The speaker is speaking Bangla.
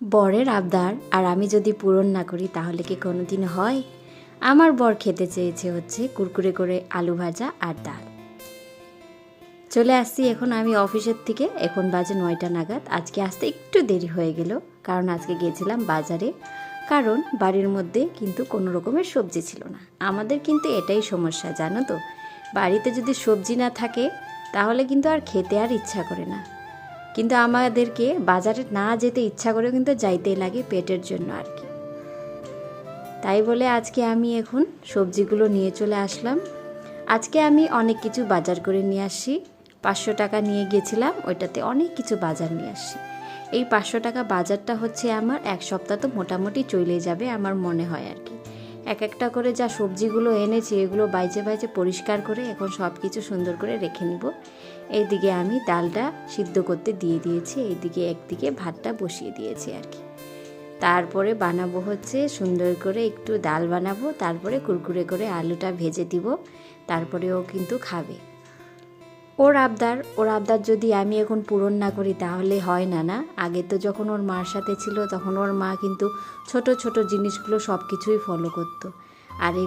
বরের আবদার আর আমি যদি পূরণ না করি তাহলে কি কোনোদিন হয়? আমার বর খেতে চেয়েছে হচ্ছে কুরকুরে করে আলু ভাজা আর ডাল। চলে আসছি এখন আমি অফিসের থেকে, এখন বাজে 9টা নাগাদ। আজকে আসতে একটু দেরি হয়ে গেল, কারণ আজকে গিয়েছিলাম বাজারে, কারণ বাড়ির মধ্যে কিন্তু কোনো রকমের সবজি ছিল না। আমাদের কিন্তু এটাই সমস্যা, জানো তো, বাড়িতে যদি সবজি না থাকে তাহলে কিন্তু আর খেতে আর ইচ্ছা করে না। কিন্তু আমাদেরকে বাজারে না যেতে ইচ্ছা করেও কিন্তু যাইতেই লাগে পেটের জন্য আর কি। তাই বলে আজকে আমি এখন সবজিগুলো নিয়ে চলে আসলাম। আজকে আমি অনেক কিছু বাজার করে নিয়ে আসি। 500 টাকা নিয়ে গিয়েছিলাম, ওইটাতে অনেক কিছু বাজার নিয়ে আসি। এই 500 টাকা বাজারটা হচ্ছে আমার এক সপ্তাহ তো মোটামুটি চলেই যাবে আমার মনে হয় আর কি। এক একটা করে যা সবজিগুলো এনেছি এগুলো বাইজে বাইজে পরিষ্কার করে এখন সব কিছু সুন্দর করে রেখে নিব। এইদিকে আমি ডালটা সিদ্ধ করতে দিয়ে দিয়েছি, এইদিকে একদিকে ভাতটা বসিয়ে দিয়েছি আর কি। তারপরে বানাবো হচ্ছে সুন্দর করে একটু ডাল বানাবো, তারপরে কুরকুরে করে আলুটা ভেজে দিব, তারপরে ও কিন্তু খাবে। ওর আবদার যদি আমি এখন পূরণ না করি তাহলে হয় না। না, আগে তো যখন ওর মার সাথে ছিল তখন ওর মা কিন্তু ছোট ছোট জিনিসগুলো সব কিছুই ফলো করতো। আর এই